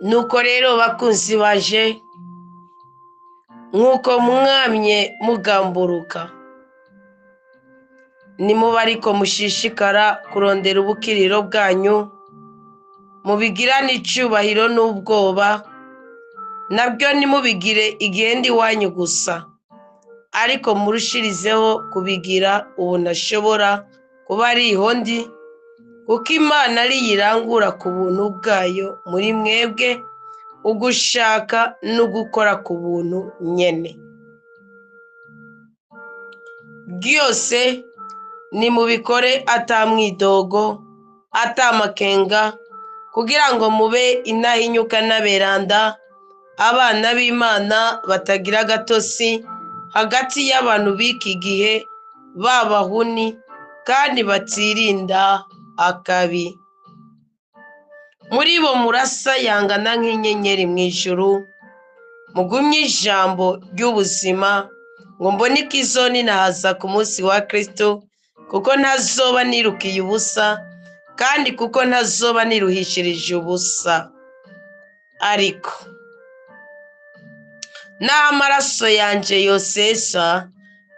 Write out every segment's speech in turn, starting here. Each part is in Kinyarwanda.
nuko rero bakunzi baje nk'uko mwamye mugamburuka nimuba ariko mushishikara kurondera ubukiriro bwanyu mubigirane icyubahiro n'ubwoba nabyo nimubigire igihe ndi wanyu gusa ariko murushirizeho kubigira ubu ntashobora kuba ariho ndi kuko Imana ari yirangura ku buntu bwayo muri mwebwe ugushaka no gukora ku buntu nyene byose nimubikore atamwidogo atamakenga kugira ngo mube inahinyuka n'aberanda abana b'Imana batagira agatosi hagati y'abantu b'iki gihe b'abahuni kandi batirinda akabi muri bo murasa yangana nk'inyenyeri mu ijuru mugumye ijambo ry'ubuzima ngo mbone ikizoni nahaza ku munsi wa Kristo kuko ntazoba nirukiye ubusa kandi kuko ntazoba niruhishirije ubusa ariko n'amaraso yanje yosesa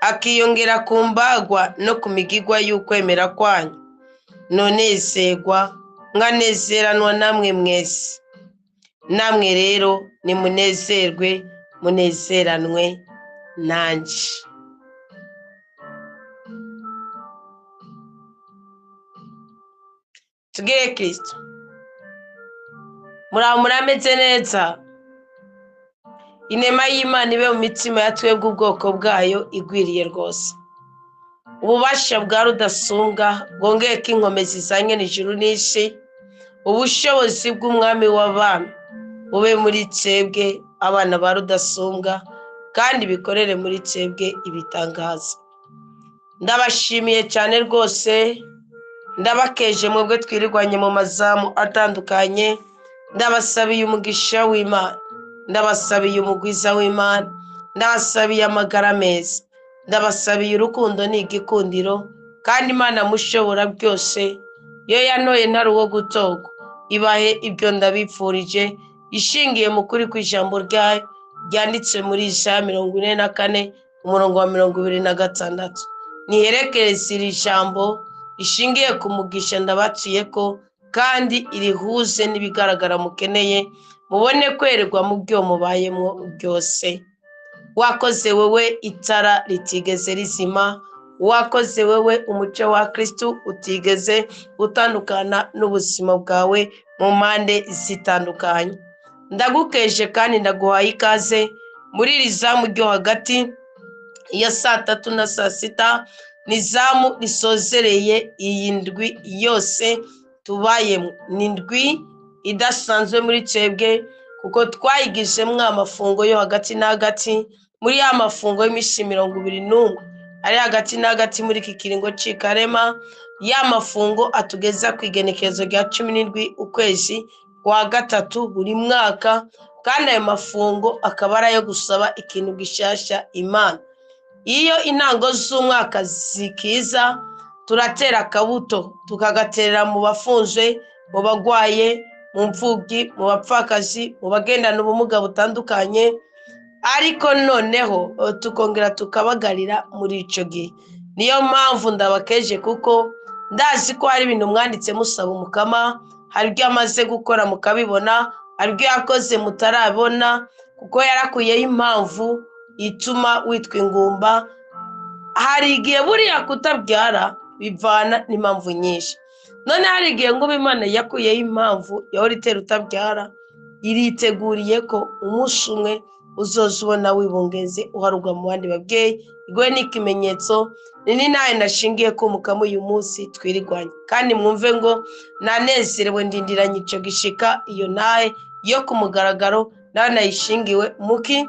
akiyongera ku mbagwa no ku migigwa y'ukwemera kwanyu nonezerwa nkanezeranwa namwe mwese namwe rero nimunezerwe munezeranwe nanje tugire Kristo murameze neza inema y'Imana ibe mu mitima ya twebwe ubwoko bwayo igwiriye rwose ububasha bwa rudasumbwa bwongeye ko inkomezi zanye n'ijuru n'isi ubushobozi bw'umwami w'abami bube muri twebwe abana ba rudasumbwa kandi bikorere muri twebwe ibitangaza ndabashimiye cyane rwose ndabakeje mwebwe twirirwanye mu mazamu atandukanye ndabasabiye umugisha w'Imana ndabasabiye umugwiza w'Imana ndabasabiye amagara meza ndabasabiye urukundo n'igikundiro kandi Imana mushobora byose yo yantoye ntari uwo gutogwa ibahe ibyo ndabipfurije ishingiye mu kuri kw'ijambo ryayo ryanditse muri Isaya 44 umurongo wa 26 niherekereza iri jambo ishingiye ku mugisha ndabaciye ko kandi irihuze n'ibigaragara mukeneye mubone kwererwa mu byo mubayemo byose wakoze wewe itara ritigeze rizima wakoze wewe umucyo wa Kristo utigeze utandukana n'ubuzima bwawe mu mpande zitandukanye ndagukeje kandi ndaguhaye ikaze muri iri zamu ryo hagati ya 3 na 6 ni zamu risozereye iyi ndwi yose tubayemo ni ndwi idasanzwe muri twebwe kuko twayigijemo amafungo yo hagati na hagati muri ya mafungo y'imisi 21 ari hagati na hagati muri iki kiringo c'ikarema ya mafungo atugeza ku igenekerezo rya 17 ukwezi kwa gatatu buri mwaka kandi ayo mafungo akaba ari ayo gusaba ikintu gishasha Imana iyo intango z'umwaka zikiza turatera akabuto tukagaterera mu bafunzwe mu bagwaye mu mfubyi mu bapfakazi mu bagendana ubumuga butandukanye ariko noneho tukongera tukabagarira muri ico gihe niyo mpamvu ndabakeje kuko ndazi ko hari ibintu mwanditse musaba umukama hari ibyo amaze gukora mukabibona hari ibyo yakoze mutarabona kuko yarakuyeho impamvu ituma witwa ingumba hari igihe buriya kutabyara bivana n'impamvu nyinshi none hari igihe ngo Imana yakuyeho impamvu yahora itera utabyara iriteguriye ko umunsi umwe uzoza ubona wibungeze uharugwa mu bandi babyeyi igwe n'ikimenyetso nini nawe nashingiye ko umukamo uyu munsi twirigwanye kandi mwumve ngo nanezerewe ndindiranye ico gishika iyo nawe yo ku mugaragaro nawe nayishingiwe muki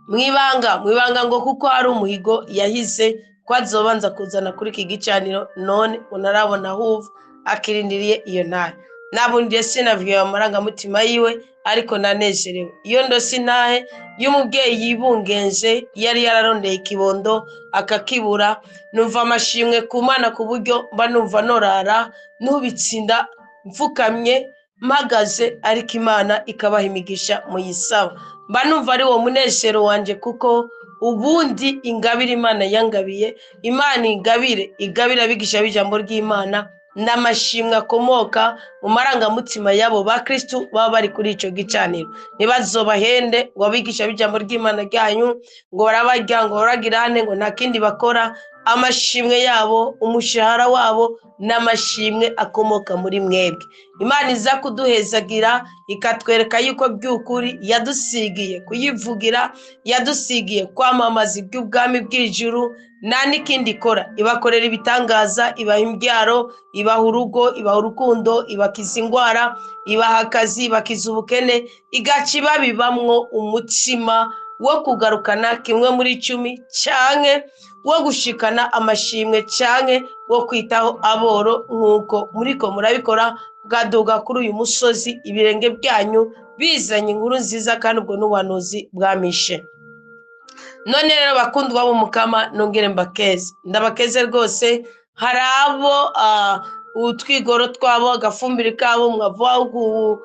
mwibanga ngo kuko hari umuhigo yahize ko azobanza kuzana kuri iki gicaniro none unarabona huva akirindiriye iyo nawe nabundiye sinavuye amarangamutima yiwe ariko nanezerewe iyo ndosi nahe y'umubyeyi yibungenje yari yararondeye ikibondo akakibura numva amashimwe ku Mana ku buryo mba numva norara nubitsinda mfukamye mpagaze, ariko Imana ikabaha imigisha muyisaba. Mba numva ari wo munezero wanje, kuko ubundi ingabire Imana yangabiye, Imana igabira abigisha b'ijambo ry'Imana n'amashimwe akomoka mu marangamutima yabo ba Kristo baba bari kuri ico gicaniro. Ntibazobahende ngo abigisha b'ijambo ry'Imana ryanyu ngo barabarya, ngo baragirane, ngo nta kindi bakora. Amashimwe yabo, umushahara wabo n'amashimwe akomoka muri mwebwe. Imana iza kuduhezagira, ikatwereka yuko by'ukuri yadusigiye kuyivugira, yadusigiye kwamamaza iby'ubwami bw'ijuru, nta n'ikindi ikora. Ibakorera ibitangaza, ibaha imbyaro, ibaha urugo, ibaha urukundo, ibakiza indwara, ibaha akazi, ibakiza ubukene, igaca ibabibamwo umutima wo kugarukana 1/10 canke wo gushikana amashimwe canke wo kwitaho aboro, nk'uko muriko murabikora bwaduga kuri uyu musozi, ibirenge byanyu bizanye inkuru nziza, kandi ubwo n'ubuhanuzi bwamishe. None rero bakundwa b'Umukama, nongere ndabakeze rwose. Hari abo utwigoro twabo, agafumbire kabo, umwavu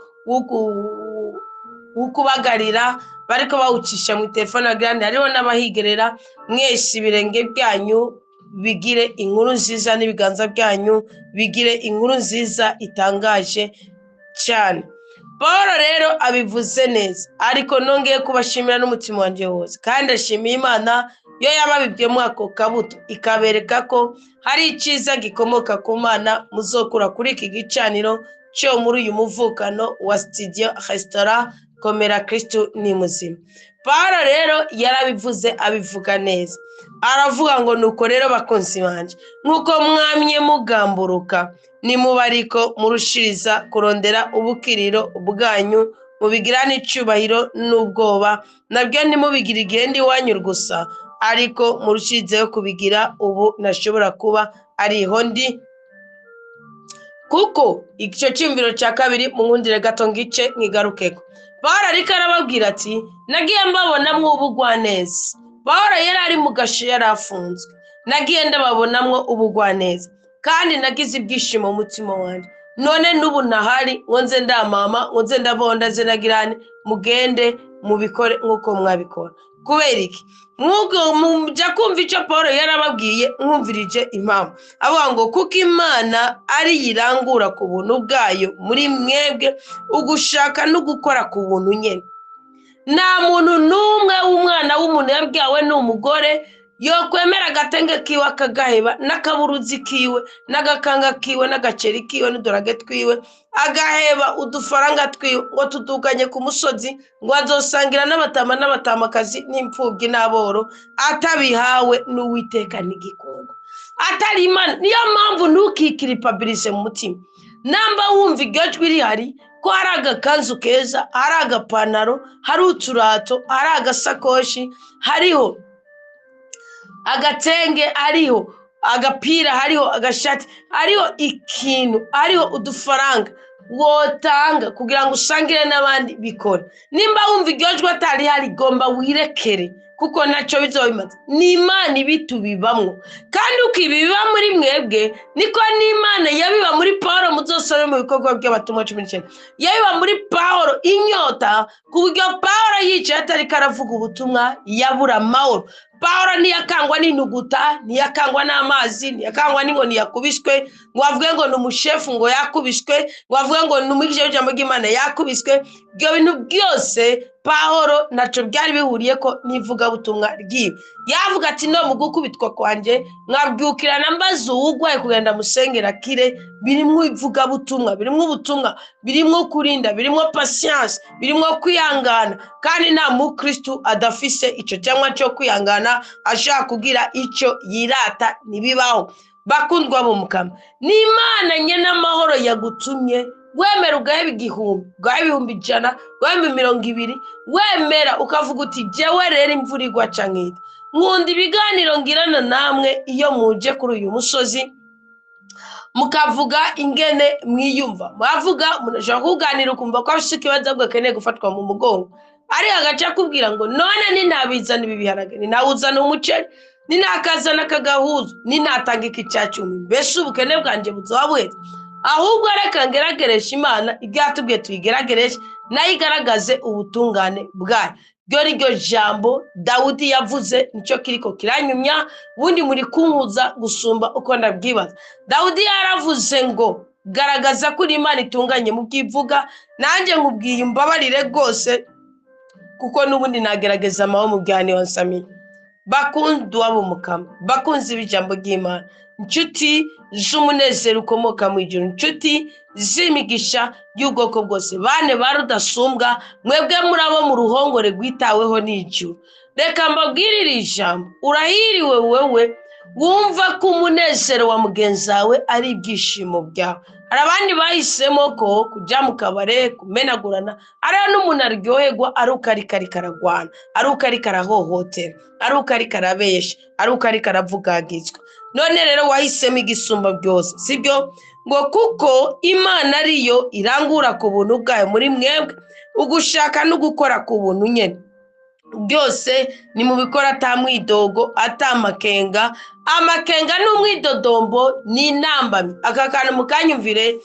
wo kubagarira bariko bawucisha mu telefone grande. Hariho n'abahigerera. Mwese ibirenge byanyu bigire inkuru nziza, n'ibiganza byanyu bigire inkuru nziza itangaje cyane. Paul rero abivuze neza, ariko nongeye kubashimira n'umutima wanje wose, kandi ashimiye Imana yo yababibyemo ako kabuto, ikabereka ko hari iciza gikomoka ku Mana muzokura kuri iki gicaniro cyo muri uyu muvukano wa studio restaurant Komera Kristo ni muzima. Paul rero yarabivuze, abivuga neza, aravuga ngo nuko rero bakonzi banje, nkuko mwamye mugamburuka, nimubariko murushiriza kurondera ubukiriro bwanyu, mubigirane icubahiro n'ubwoba, nabyo ntimubigira igende iwanyu gusa, ariko murushirizeho kubigira ubu nashobora kuba ariho ndi. Kuko icyo cyumviro cya kabiri mu nkundire gato ngice nkigarukeko. Paul ariko arababwira ati, nagiye mbabonamwo ubugwaneza. Paul yari ari mu gasho, yari afunzwe. Nagiye ndababonamwo ubugwaneza, kandi nagize ibyishimo mu mutima wanjye. None n'ubu nahari, ngo nze ndamama, ngo nze ndabonda, nze nagirane, mugende mubikore nk'uko mwabikora. Kubera iki? Mwuko mujya kumva icyo Paul yarababwiye, mwumvirije impamvu. Avuga ngo kuko Imana ari yirangura ku buntu bwayo muri mwebwe, ugushaka no gukora ku buntu nyene. Nta muntu n'umwe w'umwana w'umuntu yabyawe n'umugore yokwemera agatenge kiwe akagaheba, n'akaburuzi kiwe, n'agakanga kiwe, n'agaceri kiwe, n'udurage twiwe, agaheba udufaranga twiwe, ngo tuduganye ku musozi, ngo azosangira n'abatamakazi n'imfubyi n'aboro, atabihawe n'Uwiteka n'igikundwa, atari Imana. Niyo mpamvu ntukikiripabilize mu mutima. Namba wumva iryo jwi rihari, ko hari agakanzu keza, hari agapantaro, hari uturato, hari agasakoshi, hariho agatenge, hariho agapira, hariho agashati, hariho ikintu, hariho udufaranga wotanga kugira ngo usangire n'abandi bikora. Nimba wumva iryo jwi atari hari, gomba wirekere, kuko ntacyo bizobimaze. Ni Imana ibitubibamwo, kandi uko ibiba muri mwebwe niko n'Imana yabiba muri Paulo. Muzosore mu bikorwa by'abatumwa 19, yabiba muri Paulo inyota, ku buryo Paulo yicaye atari karavuga ubutumwa yabura amahoro. Paulo ntiyakangwa n'intuguta, ntiyakangwa n'amazi, ntiyakangwa n'inkoni yakubiswe, ngo avuge ngo ni umushefu ngo yakubiswe, ngo avuge ngo ni umwigisha w'ijambo ry'Imana yakubiswe. Ibyo bintu byose Paulo naco byari bihuriye ko nivuga butumwa ryiwe. Yavuga ati, no mu gukubitwa kwanje mwabyukirana mbaza uwugwaye kugenda musengera kire. Birimwo ivuga butumwa, birimwo ubutumwa, birimwo kurinda, birimwo patience, birimwo kwihangana, kandi nta mukristo adafise ico cyangwa cyo kwihangana, ashaka kugira ico yirata nibibaho. Bakundwa b'Umukama, ni Imana nyene amahoro yagutumye wemera ugaheba 1000, ugaheba 100, ugaheba 200, wemera ukavuga uti jewe rero imvura igwa cankita. Nkunda ibiganiro ngirana namwe iyo muje kuri uyu musozi, mukavuga ingene mwiyumva. Mwavuga munashaka kuganira ukumva ko afite ikibazo bwakeneye gufatwa mu mugongo, ari agaca kubwira ngo none ninabizana ibi biharage, ninawuzana umuceri, ninakazana kagahuzu, ninatanga iki cya 10, mbese ubukene bwanje buzoba bweze. ahubwo reka ngeragereshe Imana ibyatubwiye tuyigeragereshe nayo igaragaze ubutungane bwayo. Ryo ni ryo jambo Dawudi yavuze, nicyo kiriko kiranyumya, ubundi muri kunkuza gusumba uko ndabwibaza. Dawudi yaravuze ngo garagaza ko Imana itunganye mu byivuga, nanjye nkubwiye umbabarire rwose kuko n'ubundi nagerageza amaho mu byane wansamiye. Bakundwa b'umukama, bakunzi b'ijambo ry'Imana, inshuti z'umunezero ukomoka mu ijuru, inshuti z'imigisha y'ubwoko bwose, bane ba rudasumbwa, mwebwe muri abo mu ruhongore rwitaweho n'ijuru, reka mbabwirire ijambo. Urahiriwe wewe wumva ko umunezero wa mugenzi wawe ari ibyishimo byawe. Hari abandi bahisemo ko kujya mu kabare kumenagurana, ariyo n'umuntu aryoherwa ari uko ariko ararwana, ari uko ariko arahohotera, ari uko ariko arabesha, ari uko ariko aravugagizwa. None rero wahisemo igisumba byose, sibyo? Ngo kuko Imana ariyo irangura ku buntu bwayo muri mwebwe, ugushaka no gukora ku buntu nyene. Byose ni mu bikora atamwidogo atamakenga. Amakenga n'umwidodombo ni intambamyi. Aka kantu mukanyumvire,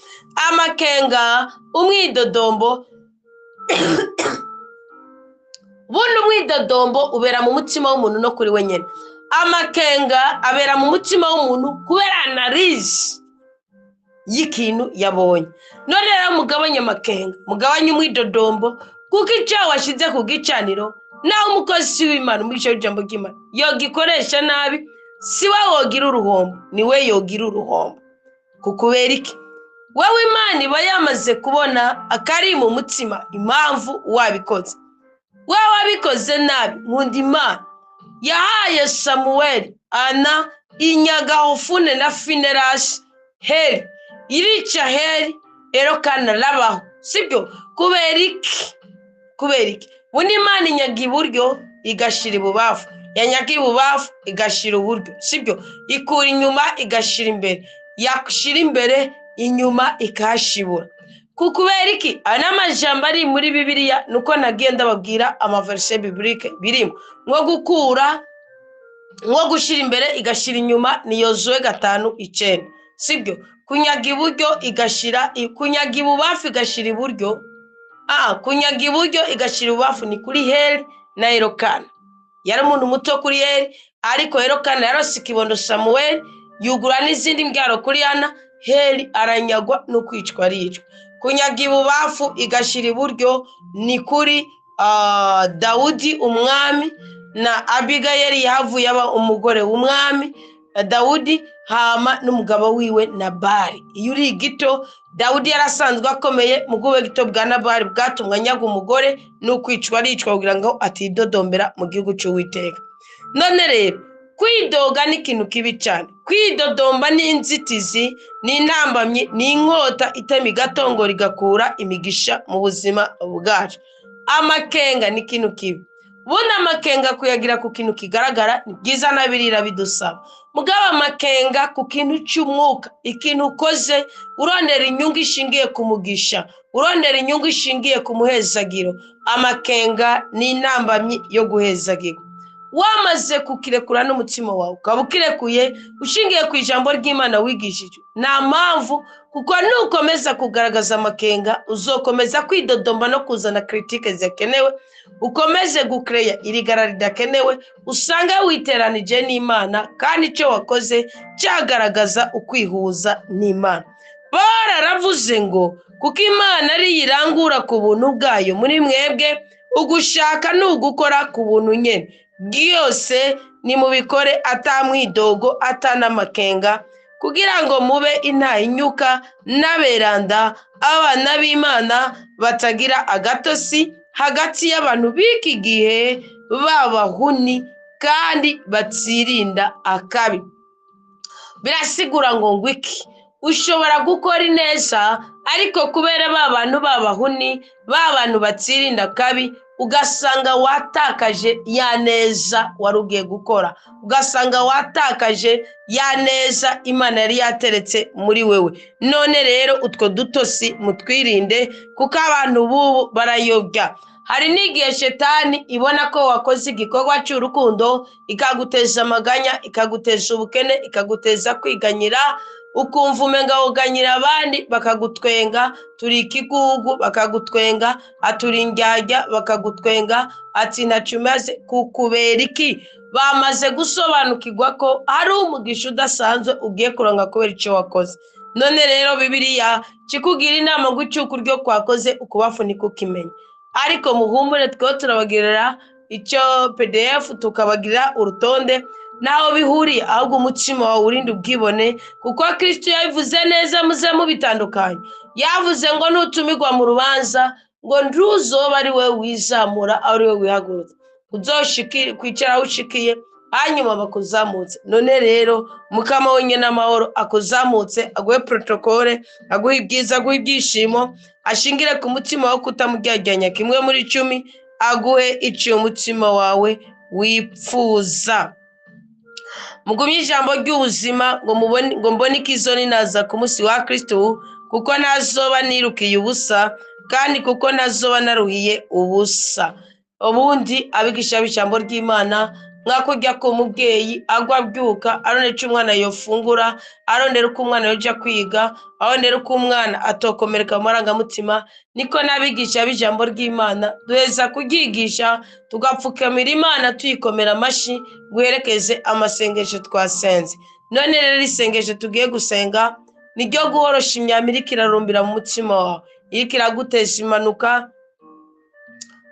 amakenga umwidodombo bundi umwidodombo ubera mu mutima w'umuntu no kuri we nyene. Amakenga abera mu mutima w'umuntu kubera analize y'ikintu yabonye. None rero mugabanye amakenga, mugabanye umwidodombo, kuko icyaha washize ku gicaniro naho umukozi w'Imana muri icyo jambo ry'Imana yogikoresha nabi, si we wogira uruhombo, ni we yogira uruhombo. Kukubera iki? Wowe Imana iba yamaze kubona akari mu mutima impamvu wabikoze. Wowe wabikoze nabi, nkunda Imana yahaye Samuel Ana inyaga Hofune na Finerashi Heli, irica Heli Elokana rabaho, sibyo? Kubera iki? Kubera iki? Bundi Imana inyaga iburyo igashira ibubafu, yanyaga ibubafu igashira uburyo, sibyo? Ikura inyuma igashira imbere, yashira imbere inyuma ikashibura. Kukubera iki? Ana majambo ari muri Bibiliya nuko nagenda babwira amaverse biblique birimo. Nko gukura, nko gushira imbere igashira inyuma ni Yozuwe 5:9, sibyo? Kunyaga iburyo igashira, kunyaga ibubafu igashira iburyo, kunyaga iburyo igashira ibubafu ni kuri Heli na Elokana. Yari umuntu muto kuri Heli, ariko Elokana yarose ikibondo Samuel, yugura n'izindi mbyaro kuri Ana. Heli aranyagwa no kwicwa aricwa. Kunyaga ibubafu igashira iburyo ni kuri Dawudi umwami na Abigayeli yahavuye aba umugore w'umwami Dawudi, hama n'umugabo wiwe Nabali. Iyo uri gito, Dawudi yarasanzwe akomeye, mugube gito bwa Nabali bwatumwa nyaga umugore no kwicwa aricwa kugira ngo atidodombera mu gihugu cy'Uwiteka. None rero kwidoga ni ikintu kibi cyane. Kwidodomba ni inzitizi, ni intambamyi, ni inkota itema igatongo rigakura imigisha mu buzima bwacu. Amakenga ni ikintu kibi. Bundi amakenga kuyagira ku kintu kigaragara ni byiza na Bibiliya bidusaba. Mugaba amakenga ku kintu cy'umwuka, ikintu ukoze urondera inyungu ishingiye ku mugisha, urondera inyungu ishingiye ku muhezagiro. Amakenga ni intambamyi yo guhezagirwa. Wamaze kukirekura n'umutima wawe, ukaba ukirekuye ushingiye ku ijambo ry'Imana wigishije, nta mpamvu, kuko nukomeza kugaragaza amakenga uzokomeza kwidodomba no kuzana critique zikenewe, ukomeze gucreya irigara ridakenewe, usanga witeranije n'Imana kandi icyo wakoze cyagaragaza ukwihuza n'Imana. Bararavuze ngo kuko Imana ari yirangura ku buntu bwayo muri mwebwe, ugushaka n'ugukora ku buntu nyene. Byose ni mubikore atamwidogo atanamakenga, kugira ngo mube intahinyuka n'aberanda, abana b'Imana batagira agatosi hagati y'abantu b'iki gihe b'abahuni kandi batsirinda akabi. Birasigura ngo ngwiki ushobora gukora ineza, ariko kubera babantu b'abahuni, babantu batsirinda akabi, ugasanga watakaje ya neza warugiye gukora, ugasanga watakaje ya neza Imana yari yateretse muri wewe. None rero utwo dutosi mutwirinde, kuko abantu bubu barayobya. Hari n'igihe Shetani ibona ko wakoze igikorwa cy'urukundo ikaguteza amaganya, ikaguteza ubukene, ikaguteza kwiganyira, ukumva umenga woganyira abandi bakagutwenga, turi ikigugu bakagutwenga, aturi indyarya bakagutwenga, ati ntacyo umaze. Kubera iki? Bamaze gusobanukirwa ko hari umugisha udasanzwe ugiye kuronka kubera icyo wakoze. None rero Bibiliya kikugira inama ngo icyuko uryo kwakoze ukubafunika ukimenya. Ariko muhumure, twe turabagirira icyo PDF, tukabagirira urutonde naho bihuriye, ahubwo umutima wawe urinde ubwibone, kuko Kristo yabivuze neza, muze mubitandukanye. Yavuze ngo nutumirwa mu rubanza ngo ntuzoba ari we wizamura, ari we wihagurutsa, uzoshikire kwicara aho ushikiye, hanyuma bakuzamutse. None rero Mukama wenyine amahoro akuzamutse, aguhe protokole, aguhe ibyiza, aguhe ibyishimo, ashingire ku mutima wo kutamuryajyanya kimwe muri 10, aguhe icyo umutima wawe wipfuza. Mugumye ijambo ry'ubuzima ngo mbone ikizo ninaza ku munsi wa Kristo, kuko nazoba nirukiye ubusa, kandi kuko nazoba naruhiye ubusa. Ubundi abigisha b'ijambo ry'Imana mwakujya ko umubyeyi agwa abyuka arondera icyo umwana yofungura, arondera uko umwana yoja kwiga, arondera uko umwana atokomereka mu marangamutima, niko n'abigisha b'ijambo ry'Imana duheza kuryigisha, tugapfukamira Imana tuyikomera amashyi, guherekeze amasengesho twasenze. None rero isengesho tugiye gusenga ni ryo guhorosha imyambi iriko irarumbira mu mutima wawe, iriko iragutesha impanuka,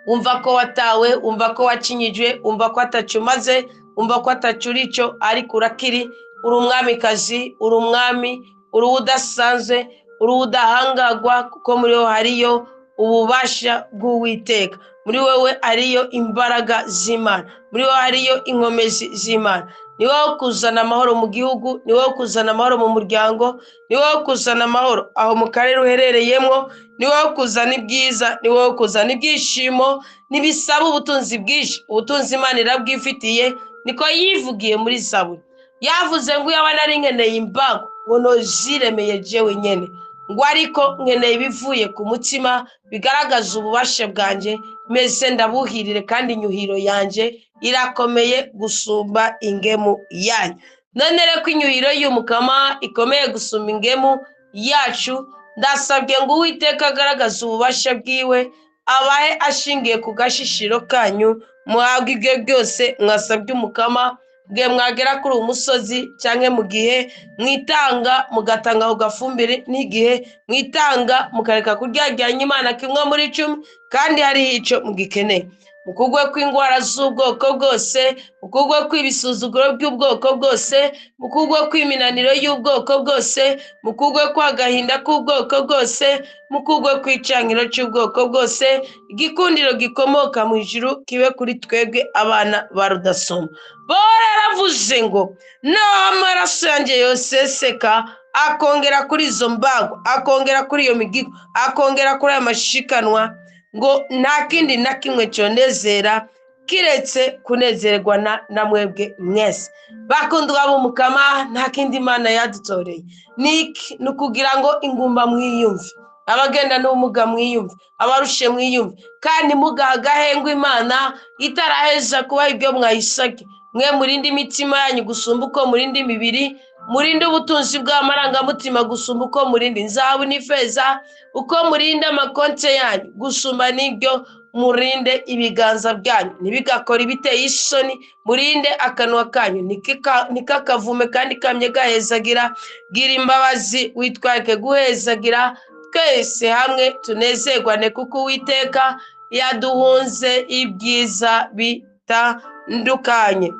umva ko watawe, umva ko wacinyijwe, umva ko atacu maze, umva ko atacu urico, ariko urakiri, uri umwamikazi, uri umwami, uri udasanzwe, uri udahangagwa, kuko muri wowe hariyo ububasha bw'Uwiteka, muri wowe hariyo imbaraga z'Imana, muri wowe hariyo inkomezi z'Imana. Ni wowe kuzana amahoro mu gihugu, ni wowe kuzana amahoro mu muryango, ni wowe kuzana amahoro aho mu karere uherereyemo, ni wowe kuzana ibyiza, ni wowe kuzana ibyishimo, nibisaba ubutunzi bwinshi. Ubutunzi Imana irabwifitiye, niko yivugiye muri Zaburi. Yavuze ngo yaba nari nkeneye imbago ngo noziremeye jewe nyene, ngo ariko nkeneye ibivuye ku mutima bigaragaza ububasha bwanje, meze ndabuhirire, kandi inyuhiro yanje irakomeye gusumba ingemu yanyu. None rero ko inyuhiro y'Umukama ikomeye gusumba ingemu yacu, ndasabye ngo Uwiteka agaragaza ububasha bwiwe, abahe ashingiye ku gashishiro kanyu, muhabwe ibyo byose mwasabye Umukama, bwe mwagera kuri umusozi, cyangwa mu gihe mwitanga mugatanga ku gafumbire, n'igihe mwitanga mukareka kuryajyanya Imana kimwe muri 10, kandi hariho icyo mugikeneye. Mukugwe kw'indwara z'ubwoko bwose, mukugwe kw'ibisuzuguro by'ubwoko bwose, mukugwe kw'iminaniro y'ubwoko bwose, mukugwe kw'agahinda k'ubwoko bwose, mukugwe kw'icankiro cy'ubwoko bwose. Igikundiro gikomoka mu ijuru kibe kuri twebwe abana ba Rudasoma. Bora yaravuze ngo n'amaraso yanjye yoseseka akongera kuri izo mbago, akongera kuri iyo migigo, akongera kuri aya mashikanwa, ngo nta kindi na kimwe cyonezera kiretse kunezerwa na mwebwe mwese. Bakundwa b'Umukama, nta kindi Imana yadutoreye ni ukugira ngo ingumba mwiyumve, abagenda n'ubumuga mwiyumve, abarushe mwiyumve, kandi mugahengwa Imana itaraheza kuba ibyo mwayisabye. Mwe murinde imitima yanyu gusumba uko murinde imibiri, murinde ubutunzi bw'amarangamutima gusumba uko murinde inzahabu n'ifeza, uko murinde amakonte yanyu gusumba n'ibyo murinde ibiganza byanyu ntibigakora ibiteye isoni, murinde akanwa kanyu nikakavume kandi kamye gahezagira. Gira imbabazi, witwarike guhezagira, twese hamwe tunezerwane, kuko Uwiteka yaduhunze ibyiza bitandukanye.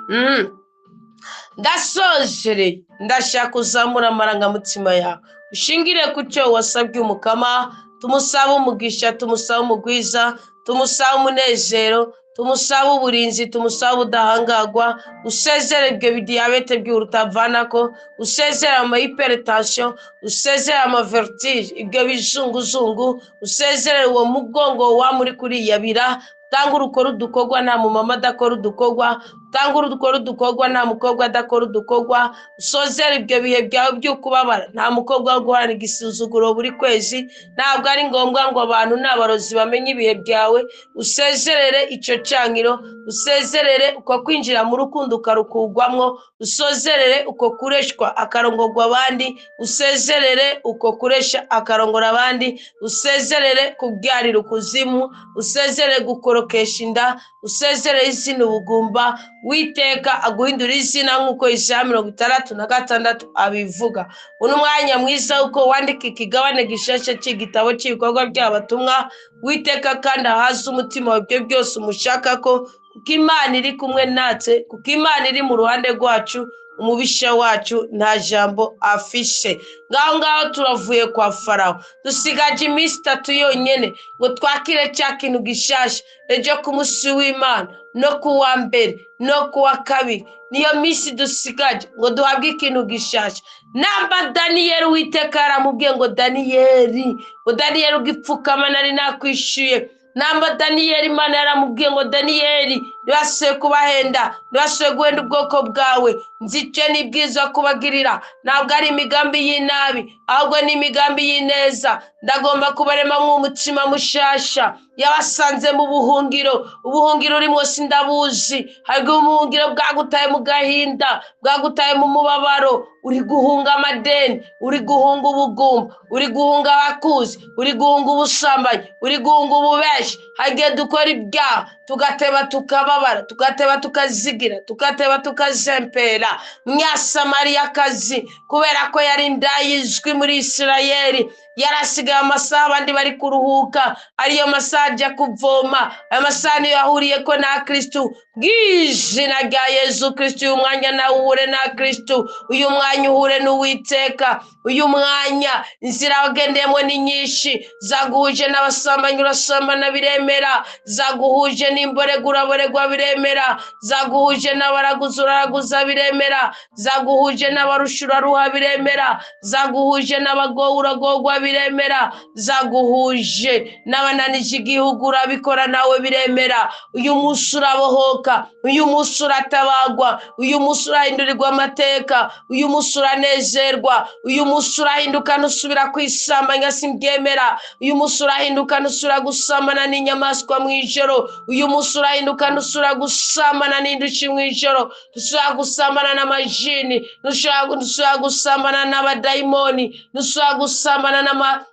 Ndasozere, ndashaka uzamura amarangamutima yawe, ushingire ku cyo wasabye Umukama. Tumusaba umugisha, tumusaba umugwiza, tumusaba umunezero, tumusaba uburinzi, tumusaba ubudahangagwa. Usezere ibyo bidiyabete by'urutavanako, usezere ama hypertension, usezere ama vertige, ibyo bizunguzungu, usezere uwo mugongo wa muri kuriyabira. Tanga urukora udukogwa, nta mumama adakora udukogwa. utangure udukora udukorwa, nta mukobwa adakora udukorwa, usozere ibyo bihe byawe byo kubabara. Nta mukobwa wo guhana igisuzuguro buri kwezi, ntabwo ari ngombwa ngo abantu n'abarozi bamenye ibihe byawe. Usezerere icyo cyangiro, usezerere uko kwinjira mu rukundo ukarukugwamwo, usozerere uko kureshwa akarongorwa abandi, usezerere uko kuresha akarongora abandi, usezerere kubyarira ukuzimu, usezerere gukorokesha inda, usezerere izina ubugumba. Uwiteka aguhindura izina nk'uko Isaya 66 abivuga. Uno mwanya mwiza uko wandika ikigabane gishasha cy'igitabo cy'ibikorwa by'abatumwa. Uwiteka kandi ahaze umutima wawe byose umushaka ko, kuko Imana iri kumwe natwe, kuko Imana iri mu ruhande rwacu, umubisha wacu nta jambo afishe. Ngaho turavuye kwa Farawo, dusigaje iminsi 3 yonyene ngo twakire cya kintu gishasha. Ejo ku munsi w'Imana no ku wa mbere no ku wa kabiri, niyo minsi dusigaje ngo duhabwe ikintu gishasha. Namba Daniyeli Uwiteka yaramubwiye ngo Daniyeli ugipfukama nari nakwishyuye. Namba Daniyeli Imana yaramubwiye ngo Daniyeli ntibasuye kubahenda, ntibasuye guhenda ubwoko bwawe. Nzice n'ibwiza kubagirira, ntabwo ari imigambi y'inabi, ahubwo ni imigambi y'ineza. Ndagomba kubaremamo umutima mushasha. Yabasanze mu buhungiro, ubuhungiro urimo sindabuzi. Harimo ubuhungiro bwagutaye mu gahinda, bwagutaye mu mubabaro. Uri guhunga amadeni, uri guhunga ubugumba, uri guhunga abakuzi, uri guhunga ubusambanyi, uri guhunga ububeshi. Hagiye dukora ibyaha, tugateba tukababara, tugateba tukazigira, tugateba tukazempera. Munyasamariyakazi, kubera ko yari indayizwi muri Isirayeli, yarasigaye amasaha abandi bari kuruhuka, ariyo masaha ajya kuvoma. Ayo masaha niyo yahuriye ko na Kristo. Bw'izina rya Yesu Kristo, uyu mwanya nawe uhure na Kristo, uyu mwanya uhure n'Uwiteka. Uyu mwanya inzira wagendeyemo ni nyinshi, zaguhuje n'abasambanyi urasambana biremera, zaguhuje n'imborego uraboregwa biremera, zaguhuje n'abaraguza uraraguza biremera, zaguhuje n'abarusha uraruha biremera, zaguhuje n'abagowe uragogwa biremera, zaguhuje n'abananije igihugu urabikora nawe biremera. Uyu munsi urabohoka, uyu munsi uratabagwa, uyu munsi urahindurirwa amateka, uyu munsi uranezerwa, uyu munsi urahinduka nusubira kwisambanya simbyemera, uyu munsi urahinduka nusubira gusambana n'inyamaswa mu ijoro, uyu munsi urahinduka nusubira gusambana n'indushi mu ijoro, nusubira gusambana n'amajini, nusubira gusambana n'abadayimoni, nusubira gusambana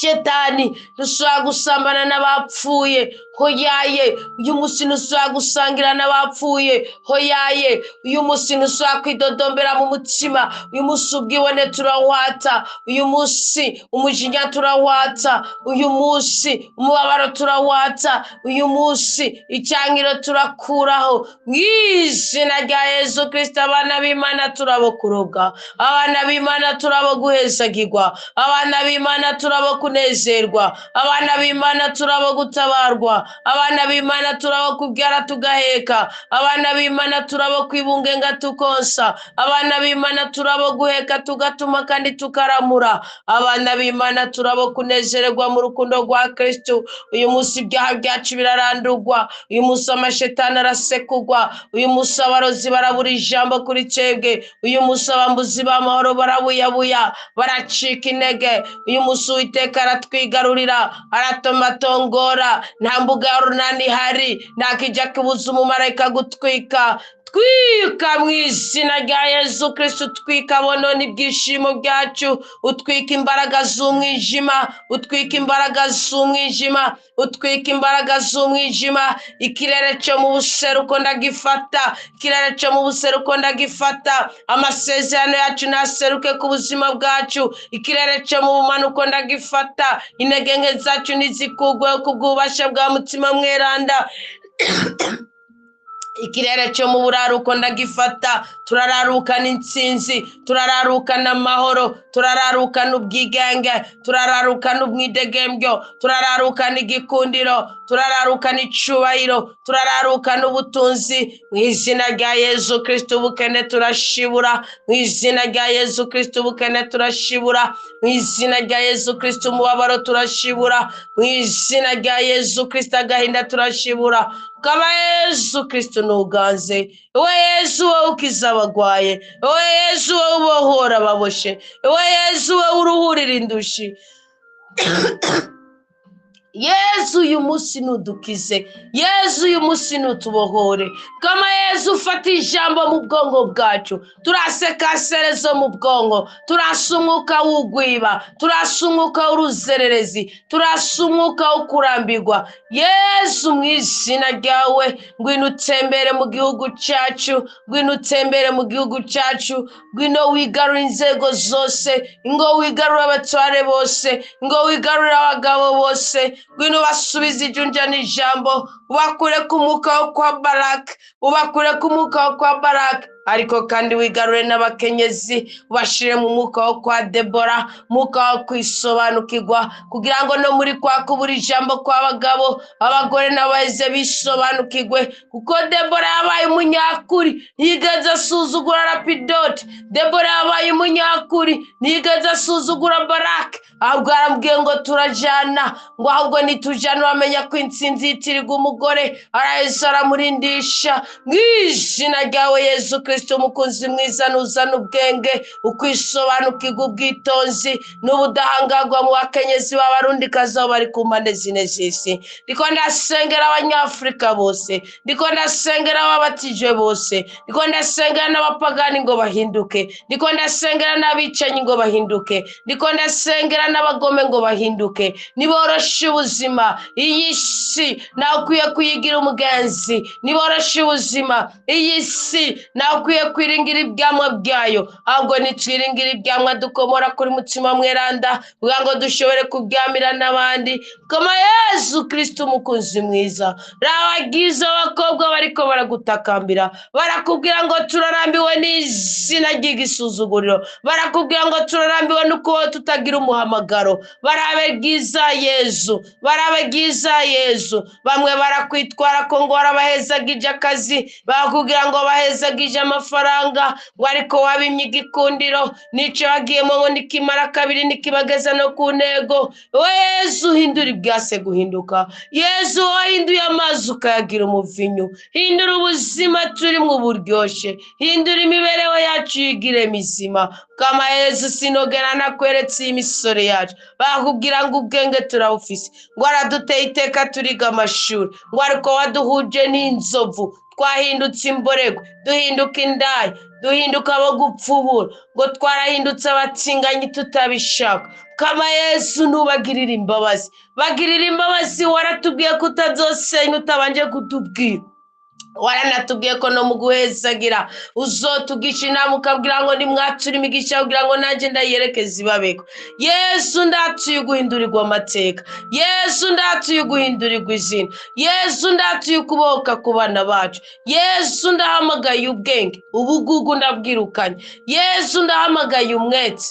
Shetani, nusubira gusambana n'abapfuye. Hoyaye, uyu munsi nusubira gusangira n'abapfuye. Hoyaye, uyu munsi nusubira kwidodombera mu mutima. Uyu munsi ubwibone turawata, uyu munsi umujinya turawata, uyu munsi umubabaro turawata, uyu munsi icyangiro turakuraho. Mw'izina rya Yesu Kristo, abana b'Imana turabokuroga, abana b'Imana turaboguhezagirwa, abana b'Imana kunezerwa, abana b'Imana turabo gutabarwa, abana b'Imana turabo kubyara tugaheka, abana b'Imana turabo kwibungenga tukonsa, abana b'Imana turabo guheka tugatuma kandi tukaramura, abana b'Imana turabo kunezererwa mu rukundo rwa Kristo. Uyu munsi ibyaha byacu birarandurwa, uyu munsi amashetani arasekugwa, uyu munsi abarozi barabura ijambo kuri twebwe, uyu munsi abambuzi b'amahoro barabuyabuya, baracika intege. Uyu munsi Uwiteka aratwigarurira, aratomatongora, nta mbuga ya runani ihari, nta kijya kibuza umumarayika gutwika. Twika mu izina rya Yesu Kristo, utwika bonone ibyishimo byacu, utwika imbaraga z'umwijima, utwika imbaraga z'umwijima, utwika imbaraga z'umwijima. Ikirere cyo mu buseruko ndagifata, ikirere cyo mu buseruko ndagifata. Amasezerano yacu naseruke ku buzima bwacu, ikirere cyo mu bumanuko ndagifata. Intege nke zacu nizikugweho kubw'ububasha bwa mutima mweranda. Ikirere cyo mu buraruko ndagifata. Turararukana intsinzi, turararukana amahoro, turararukana ubwigenge, turararukana umwidegembyo, turararukana igikundiro, turararukana icubahiro, turararukana ubutunzi. Mu izina rya Yesu Kristo ubukene turashibura, mu izina rya Yesu Kristo ubukene turashibura, mu izina rya Yesu Kristo umubabaro turashibura, mu izina rya Yesu Kristo agahinda turashibura. kama Yesu Kristo nuganze, ewe Yesu wowe ukiza abagwaye, ewe Yesu wowe ubohora ababoshe, ewe Yesu wowe uruhurira indushi. Yesu uyu munsi nudukize, Yesu uyu munsi nutubohore, kama Yesu ufata ijambo mu bwongo bwacu, turaseka serezo mu bwongo, turasumuka wugwiba, turasumuka uruzererezi, turasumuka ukurambirwa. Yesu mu izina ryawe ngwino utembere mu gihugu cyacu, ngwino utembere mu gihugu cyacu, ngwino wigarura inzego zose, ngo wigarura abatware bose, ngo wigarura abagabo bose, ngwino basubize ijunja n'ijambo, ubakure ku mwuka wo kwa Baraka, ubakure ku mwuka wo kwa Baraka, ariko kandi wigarure n'abakenyezi, ubashire mu mwuka wo kwa Debora, mwuka wo kwisobanukirwa, kugira ngo no muri kwa kubura ijambo kw'abagabo, abagore n'abaheze bisobanukirwe, kuko Debora yabaye umunyakuri, ntiyigeze asuzugura Lapidoti. Debora yabaye umunyakuri, ntiyigeze asuzugura Baraka, ahubwo arambwiye ngo turajana, ngo ahubwo nitujana bamenya ko intsinzi yitirirwa umugore, araheza aramurindisha. Mu izina ryawe Yesu Kristo umukunzi mwiza, nuzana ubwenge, ukwisobanukirwa, ubwitonzi n'ubudahangarwa mu bakenyezi b'abarundikazi aho bari ku mpande zine z'isi. Ndiko ndasengera abanyafurika bose, ndiko ndasengera ababatijwe bose, ndiko ndasengera n'abapagani ngo bahinduke, ndiko ndasengera n'abicanyi ngo bahinduke, ndiko ndasengera n'abagome ngo bahinduke, niboroshe ubuzima. Iyi si nawe ukwiye kuyigira umugenzi, niboroshe ubuzima. Iyi si nawe ukwiye kwiringira ibyamwa byayo, ahubwo nitwiringira ibyamwa dukomora kuri mutima mweranda, kugira ngo dushobore kubyamira n'abandi, kama Yesu Kristo umukunzi mwiza. Rabagize abakobwa bariko baragutakambira, barakubwira ngo turarambiwe n'izina ry'igisuzuguriro, barakubwira ngo turarambiwe nuko tutagira umuhamagaro. Barabegiza Yesu, barabegiza Yesu. Bamwe barakwitwara ko ngo warabahezagije akazi, bakubwira ngo bahezagije amafaranga, ngo ariko wabimye igikundiro, nico bagiyemo ngo nikimara kabiri nikibageza no ku ntego. Yesu hindura ibyase guhinduka, Yesu wahinduye amazi ukayagira umuvinyu, hindura ubuzima turimo uburyoshe, hindura imibereho yacu yigire mizima. Kama Yesu sinogera nakweretse imisore yacu, bakubwira ngo ubwenge turabufise, ngo araduteye iteka turiga amashuri, ngo ariko waduhuje n'inzovu, twahindutse imborego, duhinduka indaya, duhinduka abo gupfubura, ngo twarahindutse abatsinganyi tutabishaka. Kama Yesu nubagirira imbabazi, bagirira imbabazi. Waratubwiye ko utazosenya utabanje kutubwira, waranatubwiye ko no mu guhezagira uzotugisha inama ukabwira ngo nimwature imigisha, kugira ngo nanjye ndayerekeze ibabeko. Yesu ndatuye guhindurirwa amateka, Yesu ndatuye guhindurirwa izina, Yesu ndatuye kubohoka ku bana bacu, Yesu ndahamagaye ubwenge, ubugugu ndabwirukanye, Yesu ndahamagaye umwete,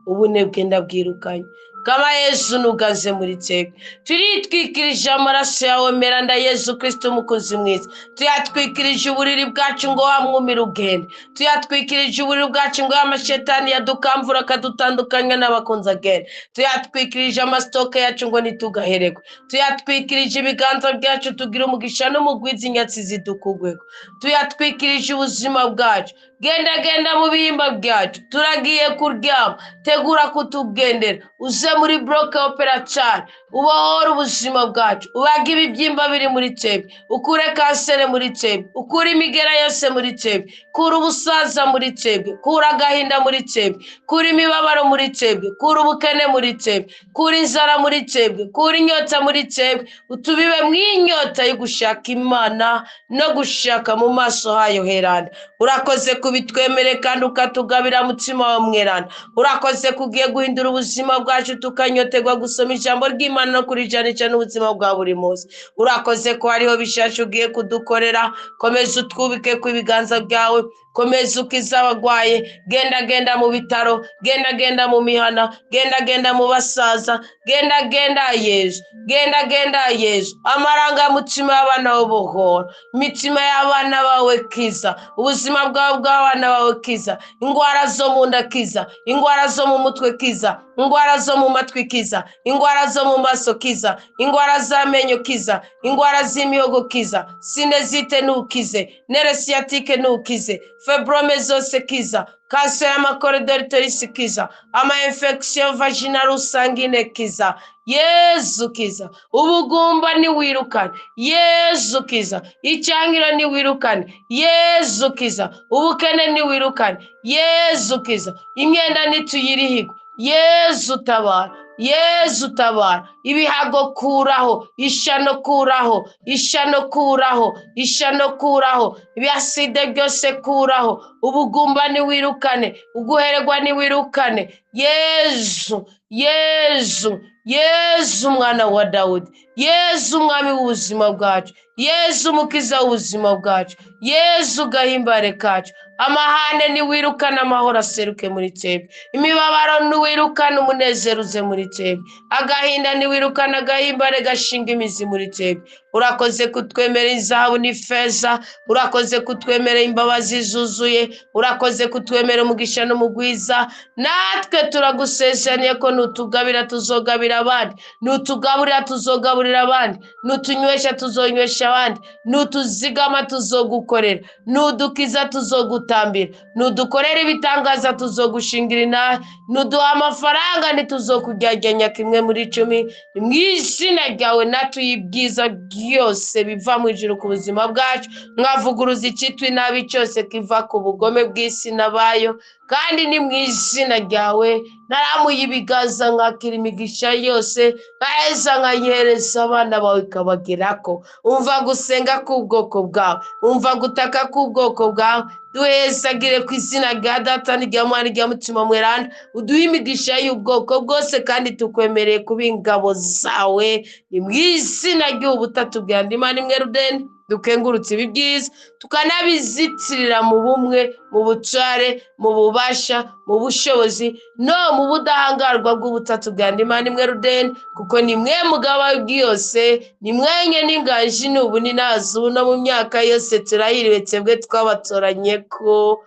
ubunebwe ndabwirukanye. Kama Yesu nugaze muri twebwe, turitwikirije amaraso yawe meranda Yesu Kristo umukozi mwiza, tuyatwikirije uburiri bwacu ngo wamwumire ugende, tuyatwikirije uburiri bwacu ngo amashetani yadukamvura akadutandukanya n'abakunzi agende, tuyatwikirije amasitoke yacu ngo nitugaherekwe, tuyatwikirije ibiganza byacu tugira umugisha n'umugwizi inyatsi zidukugwego, tuyatwikirije ubuzima bwacu. Genda mu bihimba byacu, turagiye kuryama, tegura kutugendera, uze muri bloke operacyari, ubohora ubuzima bwacu, ubaga ibibyimba biri muri twebwe, ukure kansere muri twebwe, ukure imigera yose muri twebwe, kura ubusaza muri twebwe, kura agahinda muri twebwe, kura imibabaro muri twebwe, kura ubukene muri twebwe, kura inzara muri twebwe, kura inyota muri twebwe, utubibe mu inyota yo gushaka Imana no gushaka mu maso hayo heranda. Urakoze kubitwemere kandi ukatugabira mutima wa mweranda, urakoze kugiye guhindura ubuzima bwacu tukanyotegwa gusoma ijambo ry'Imana no kurijanisha n'ubuzima bwa buri munsi. Urakoze ko hariho bishasha ugiye kudukorera, komeza utwubike ku ibiganza byawe, komeza ukiza abagwaye, genda mu bitaro, genda mu mihana, genda mu basaza, genda Yesu, genda Yesu, amarangamutima y'abana bawe bohora, imitima y'abana bawe kiza, ubuzima bwawe bw'abana bawe kiza, indwara zo mu nda kiza, indwara zo mu mutwe kiza, indwara zo mu matwi kiza, indwara zo mu maso kiza, indwara z'amenyo kiza, indwara z'imihogo kiza, sinezite nukize, neresiyatike nukize, febrome zose kiza, kanseri y'amakorodori terisi kiza, ama-infection vaginal sanguine kiza, Yesu kiza, ubugumba niwirukane, Yesu kiza, icyangiro niwirukane, Yesu kiza, ubukene niwirukane, Yesu kiza, imyenda nituyirihigwe, Yesu tabara, Yesu tabara, ibihago kuraho, ishano kuraho, ishano kuraho, ishano kuraho, ibiyaside byose kuraho, ubugumba niwirukane, uguhererwa niwirukane, Yesu, Yesu, Yesu mwana wa Dawudi, Yesu mwami w'ubuzima bwacu, Yesu mukiza w'ubuzima bwacu, Yesu gahimbare kacu, amahane niwirukane, amahoro aseruke muri twebwe, imibabaro niwirukane, umunezero uze muri twebwe, agahinda niwirukane, agahimbare gashinga imizi muri twebwe. Urakoze kutwemera izahabu n'ifeza, urakoze kutwemera imbabazi zuzuye, urakoze kutwemera umugisha n'umugwiza, natwe turagusezeraniye ko nutugabira tuzogabira abandi, nutugaburira tuzogaburira abandi, nutunywesha tuzonywesha abandi, nutuzigama tuzogukorera, nudukiza tuzogutambira, nudukorera ibitangaza tuzogushingira inahe, nuduha amafaranga ntituzokuryagenya kimwe muri 10, mu izina ryawe natuye ibyiza byose biva mu ijuru ku buzima bwacu, mwavuguruza icyitwa inabi cyose kiva ku bugome bw'isi n'abayo, kandi ni mu izina ryawe naramuye ibigaza nkakira imigisha yose, nkaheza nkayihereza abana bawe ikabagerako. Umva gusenga k'ubwoko bwawe, umva gutaka k'ubwoko bwawe, duhezagire ku izina rya Data n'irya Mwana n'irya Mutima Mweranda, uduhe imigisha y'ubwoko bwose, kandi tukwemereye kuba ingabo zawe, ni mu izina ry'ubutatu bwa Imana imwe rudende dukengurutse ibi byiza, tukanabizitirira mu bumwe, mu bucare, mu bubasha, mu bushobozi, no mu budahangarwa bw'ubutatu bwa Imana imwe rudende, kuko ni mwe mugaba w'ibyose, ni mwenye n'inganji n'ubu ni nazo, no mu myaka yose turahiriwe twebwe twabatoranye ko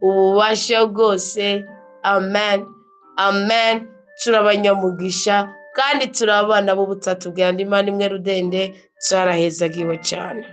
ububasha bwose. Amen, amen. Turabanyamugisha kandi turabana b'ubutatu bwa Imana imwe rudende, twarahezagiwe cyane.